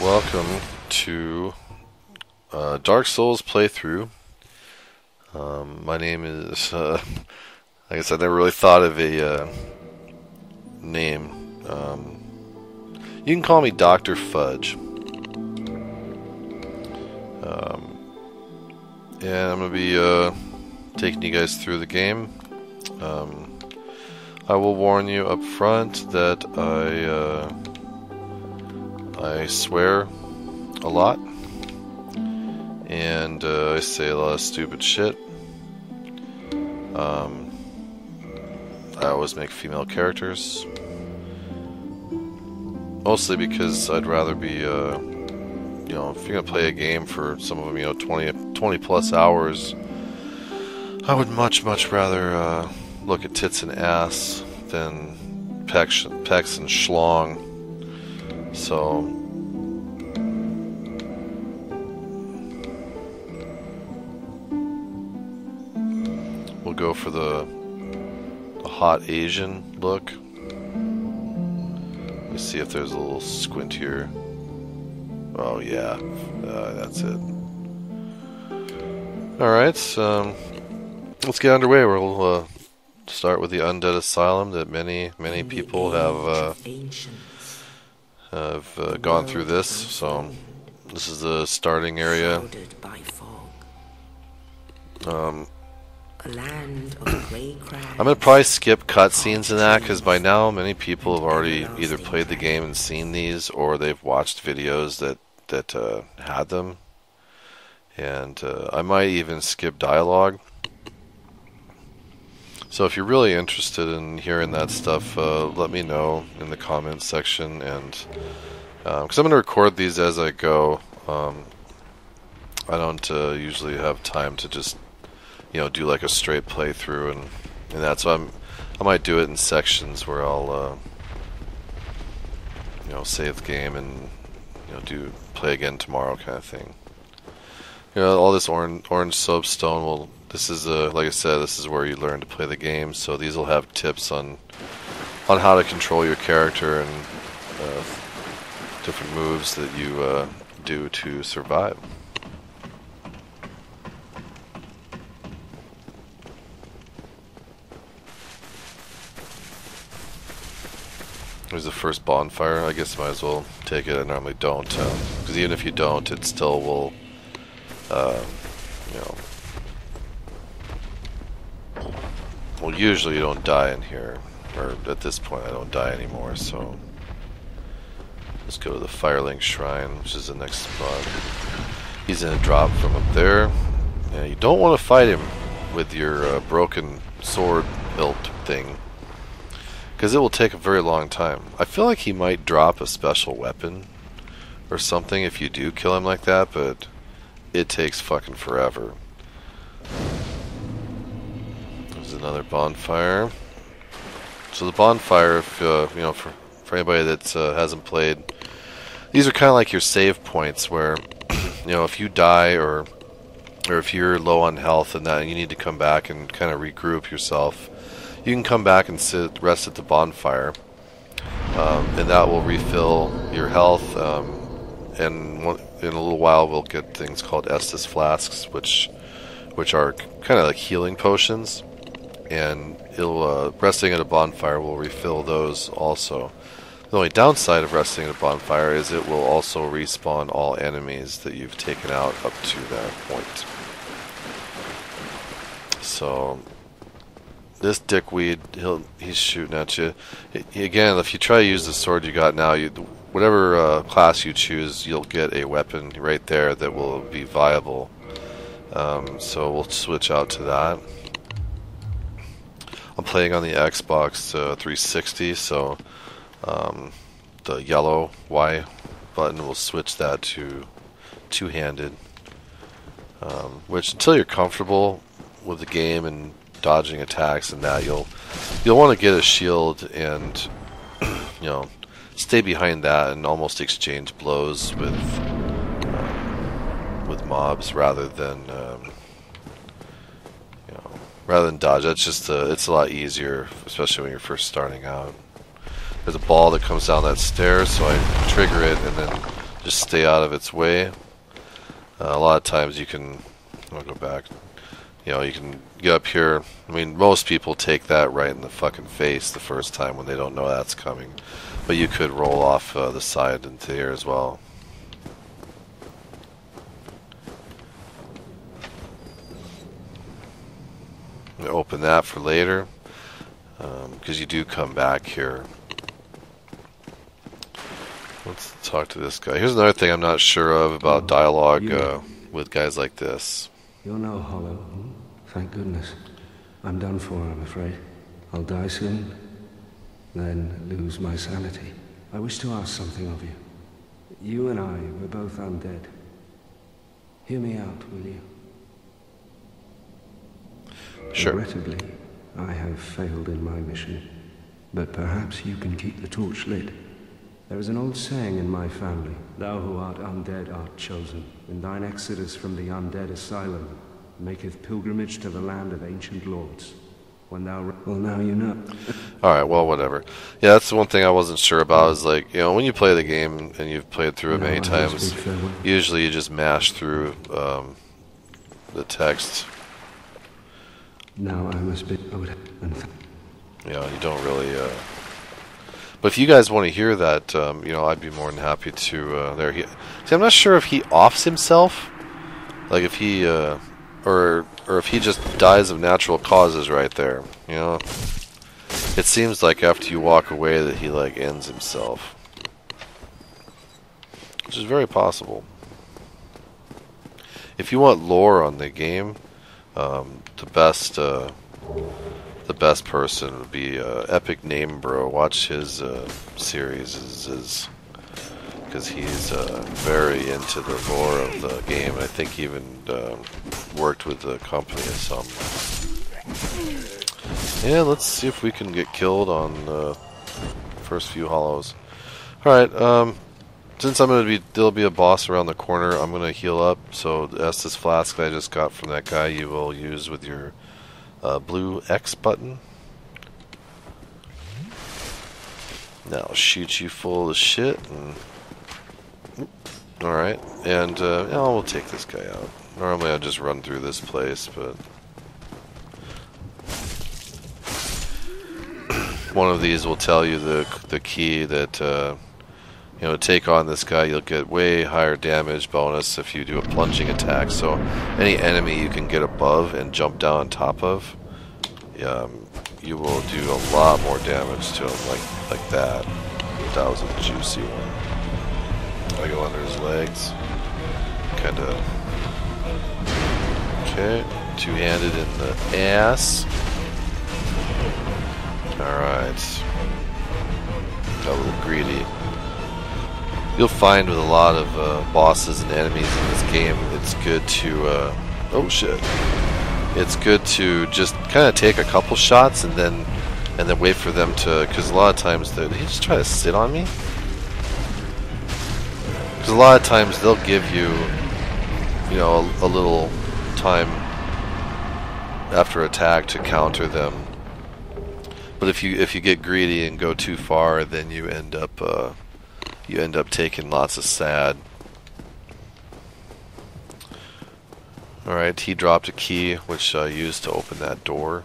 Welcome to Dark Souls playthrough. My name is, I guess I never really thought of a name. You can call me Dr. Fudge. And I'm going to be taking you guys through the game. I will warn you up front that I swear a lot, and I say a lot of stupid shit. I always make female characters, mostly because I'd rather be, if you're gonna play a game for some of them, 20 plus hours, I would much rather look at tits and ass than pecs and schlong. So we'll go for the hot Asian look. Let's see if there's a little squint here. Oh yeah, that's it. Alright, let's get underway. We'll start with the Undead Asylum that many people have gone through this, so this is the starting area. I'm gonna probably skip cutscenes in that, because by now many people have already either played the game and seen these, or they've watched videos that had them, and I might even skip dialogue. So if you're really interested in hearing that stuff, let me know in the comments section, and because I'm going to record these as I go. I don't usually have time to just do like a straight playthrough and that, so I might do it in sections where I'll save the game and play again tomorrow kind of thing. All this orange soapstone will. This is like I said, this is where you learn to play the game. So these will have tips on how to control your character and different moves that you do to survive. There's the first bonfire. I guess I might as well take it. I normally don't, because even if you don't, it still will, well, usually you don't die in here, or at this point I don't die anymore, so let's go to the Firelink Shrine, which is the next spot. He's gonna drop from up there. Yeah, you don't want to fight him with your broken sword hilt thing, because it will take a very long time. I feel like he might drop a special weapon or something if you do kill him like that, but it takes fucking forever. There's another bonfire. So the bonfire, if for anybody that hasn't played, these are kind of like your save points where if you die or if you're low on health and that, and you need to come back and kind of regroup yourself, you can come back and rest at the bonfire, and that will refill your health. And in a little while, we'll get things called Estus flasks, which are kind of like healing potions, and resting at a bonfire will refill those also. The only downside of resting at a bonfire is it will also respawn all enemies that you've taken out up to that point. So this dickweed, he's shooting at you. Again, if you try to use the sword you got now, whatever class you choose, you'll get a weapon right there that will be viable. So we'll switch out to that. I'm playing on the Xbox 360, so the yellow Y button will switch that to two-handed. Which, until you're comfortable with the game and dodging attacks and that, you'll want to get a shield and stay behind that and almost exchange blows with mobs rather than dodge. That's just it's a lot easier, especially when you're first starting out. There's a ball that comes down that stair, so I trigger it and then just stay out of its way. A lot of times you can, I'll go back, you know, you can get up here. I mean, most people take that right in the fucking face the first time when they don't know that's coming. But you could roll off the side into here as well. Open that for later, because you do come back here. Let's talk to this guy. Here's another thing I'm not sure of about dialogue with guys like this. You're no hollow. Thank goodness. I'm done for, I'm afraid. I'll die soon, then lose my sanity. I wish to ask something of you. You and I were both undead. Hear me out, will you? Sure. Regrettably, I have failed in my mission, but perhaps you can keep the torch lit. There is an old saying in my family, thou who art undead art chosen, in thine exodus from the undead asylum, maketh pilgrimage to the land of ancient lords. When thou... Well, now you know. Alright, well, whatever. Yeah, that's the one thing I wasn't sure about, is like, you know, when you play the game and you've played through it many times, usually you just mash through the text. Now I must be... You know, you don't really... But if you guys want to hear that, you know, I'd be more than happy to... See, I'm not sure if he offs himself. Like, if he... or if he just dies of natural causes right there, you know? It seems like after you walk away that he, like, ends himself. Which is very possible. If you want lore on the game, the best person would be Epic Name Bro. Watch his series, because he's very into the lore of the game. I think he even worked with the company or something. Yeah, let's see if we can get killed on the first few hollows. Alright, since there'll be a boss around the corner, I'm gonna heal up. So the Estus flask that I just got from that guy, you will use with your blue X button. Now I'll shoot you full of shit. Alright, and we'll take this guy out. Normally I'd just run through this place, but one of these will tell you the key that you know, to take on this guy. You'll get way higher damage bonus if you do a plunging attack. So any enemy you can get above and jump down on top of, you will do a lot more damage to him, like that. That was a juicy one. I go under his legs, kind of. Okay, two-handed in the ass. Alright. Got a little greedy. You'll find with a lot of bosses and enemies in this game, it's good to, oh shit. It's good to just kind of take a couple shots and then wait for them to, because a lot of times, did he just try to sit on me? Because a lot of times they'll give you, you know, a little time after attack to counter them. But if you get greedy and go too far, then you end up taking lots of sad. Alright, he dropped a key which I used to open that door.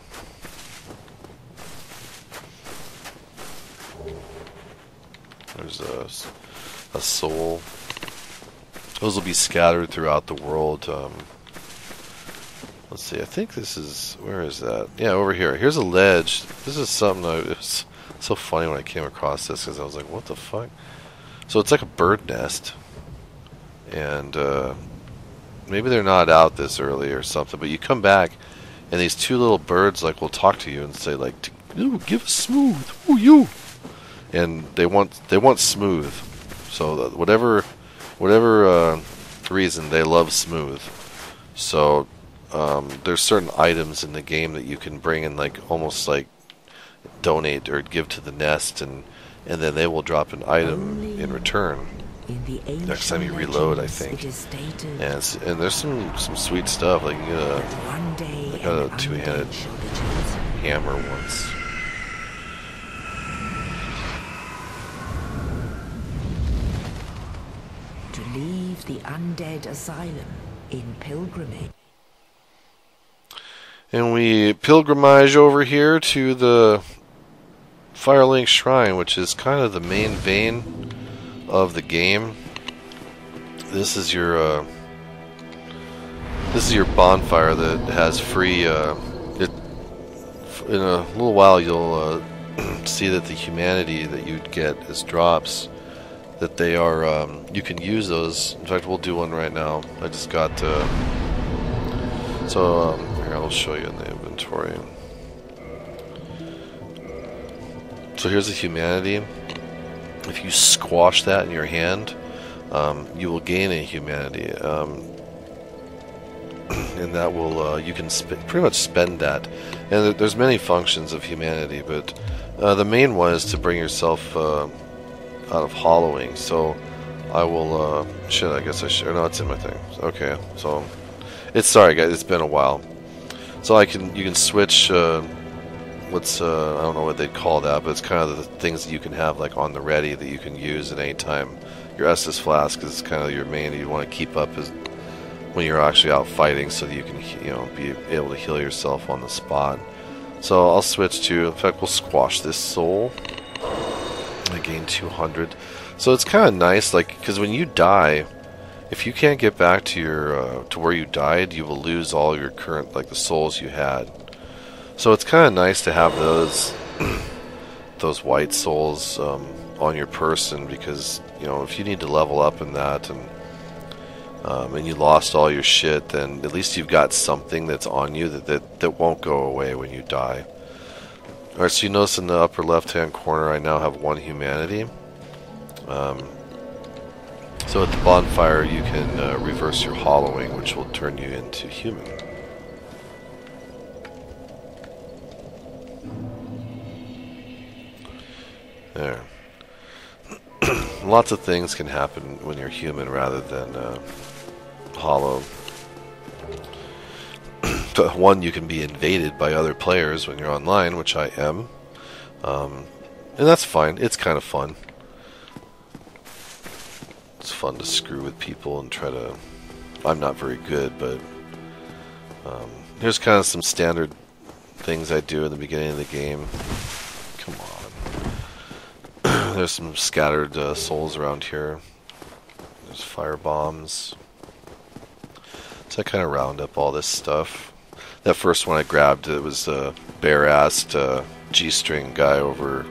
There's a soul. Those will be scattered throughout the world. Let's see, I think this is... Where is that? Yeah, over here. Here's a ledge. This is something it was so funny when I came across this, because I was like, what the fuck? So it's like a bird nest. And maybe they're not out this early or something, but you come back and these two little birds like will talk to you and say like, "Ooh, give us smooth. Ooh, you." And they want smooth. So whatever reason, they love smooth. So there's certain items in the game that you can bring and like almost like donate or give to the nest, and then they will drop an item in return next time you reload, I think. And there's some sweet stuff, like you get I got a two-handed hammer once. the Undead Asylum in pilgrimage. And we pilgrimage over here to the Firelink Shrine, which is kind of the main vein of the game. This is your bonfire that has free. In a little while, you'll see that the humanity that you'd get as drops, that they are. You can use those. In fact, we'll do one right now. I just got. Here, I'll show you in the inventory. So here's the humanity. If you squash that in your hand, you will gain a humanity, and that will you can pretty much spend that. And there's many functions of humanity, but the main one is to bring yourself out of hollowing. So I will. Shit, I guess I should. No, it's in my thing. Okay, so it's sorry guys, it's been a while. So you can switch. What's I don't know what they'd call that, but it's kind of the things that you can have like on the ready that you can use at any time. Your Estus flask is kind of your main that you want to keep up as when you're actually out fighting, so that you can be able to heal yourself on the spot. So I'll switch to. In fact, we'll squash this soul. I gain 200. So it's kind of nice, like because when you die, if you can't get back to your to where you died, you will lose all your current the souls you had. So it's kind of nice to have those those white souls on your person, because if you need to level up in that and you lost all your shit, then at least you've got something that's on you that won't go away when you die. Alright, so you notice in the upper left hand corner I now have 1 humanity. So at the bonfire you can reverse your hollowing, which will turn you into human. There. Lots of things can happen when you're human rather than hollow. One, you can be invaded by other players when you're online, which I am. And that's fine. It's kind of fun. It's fun to screw with people and try to... I'm not very good, but... here's kind of some standard things I do in the beginning of the game. Come on. There's some scattered souls around here. There's fire bombs. So I kind of round up all this stuff. That first one I grabbed, it was a bare-assed G-string guy over...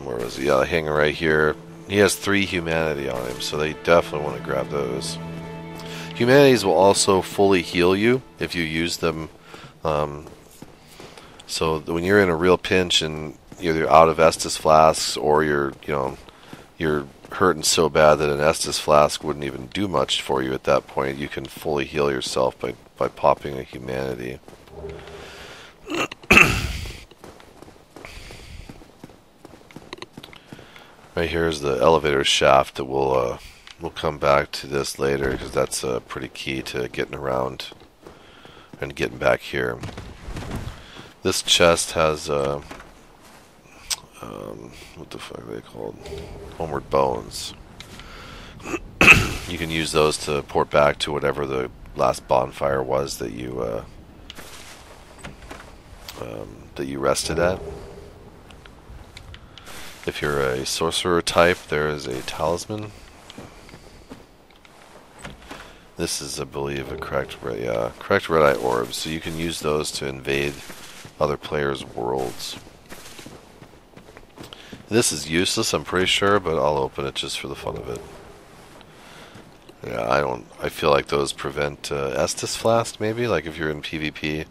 where was he? Yeah, hanging right here. He has 3 humanity on him, so they definitely want to grab those. Humanities will also fully heal you if you use them. So when you're in a real pinch and you're out of Estus flasks, or you're hurting so bad that an Estus flask wouldn't even do much for you at that point, you can fully heal yourself by popping a humanity. Right here is the elevator shaft that we'll come back to this later, because that's pretty key to getting around and getting back here. This chest has what the fuck are they called? Homeward bones. You can use those to port back to whatever the last bonfire was that you rested at. If you're a sorcerer type, there is a talisman. This is, I believe, a correct red-eye orb, so you can use those to invade other players' worlds. This is useless, I'm pretty sure, but I'll open it just for the fun of it. Yeah, I feel like those prevent Estus flask, maybe, like if you're in PvP.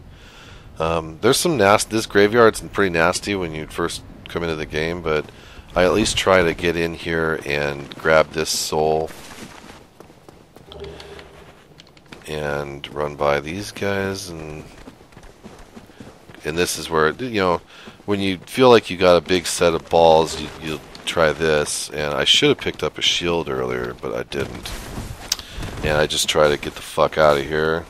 There's some this graveyard's pretty nasty when you first come into the game, but I at least try to get in here and grab this soul and run by these guys, and this is where, when you feel like you got a big set of balls, you'll try this. And I should have picked up a shield earlier, but I didn't. And I just try to get the fuck out of here.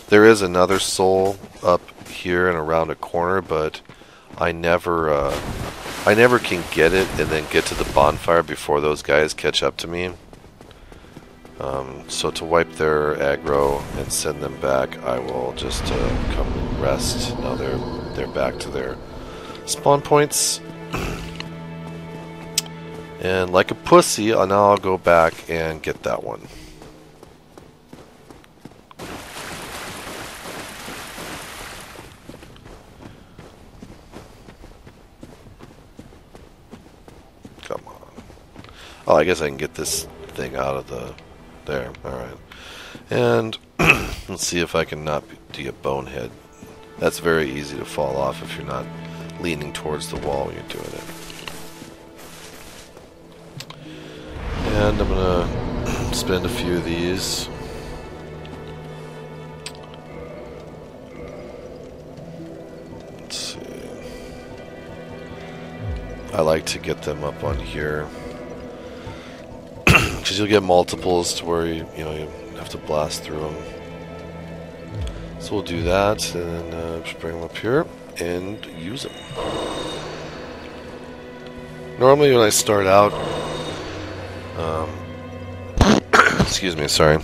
There is another soul up here and around a corner, but I never can get it and then get to the bonfire before those guys catch up to me. So to wipe their aggro and send them back, I will just come and rest. Now they're back to their spawn points. And like a pussy, now I'll go back and get that one. Come on. Oh, I guess I can get this thing out of the... There, alright. And let's see if I can not be a bonehead. That's very easy to fall off if you're not leaning towards the wall when you're doing it. And I'm gonna spend a few of these. Let's see. I like to get them up on here. Because you'll get multiples to where you have to blast through them. So we'll do that, and then just bring them up here and use them. Normally, when I start out, excuse me, sorry.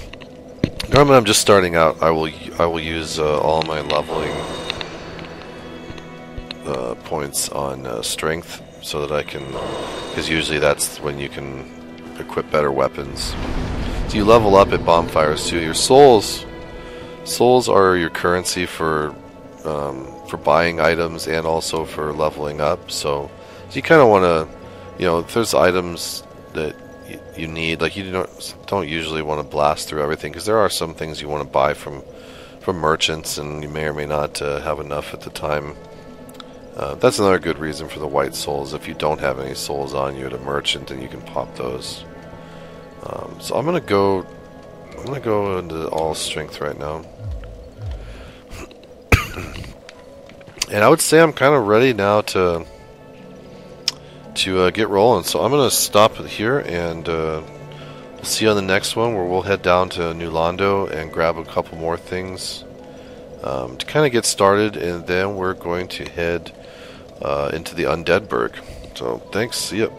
Normally, I'm just starting out. I will use all my leveling points on strength, so that I can, because usually that's when you can equip better weapons. So you level up at bonfires too. Your souls are your currency for buying items and also for leveling up. So you kind of want to, if there's items that you need, like you don't usually want to blast through everything, because there are some things you want to buy from merchants, and you may or may not have enough at the time. That's another good reason for the white souls. If you don't have any souls on you at a merchant, then you can pop those. So I'm gonna go into all strength right now, and I would say I'm kind of ready now to get rolling. So I'm gonna stop it here, and we'll see you on the next one, where we'll head down to New Londo and grab a couple more things to kind of get started, and then we're going to head into the Undead Burg. So thanks, see ya.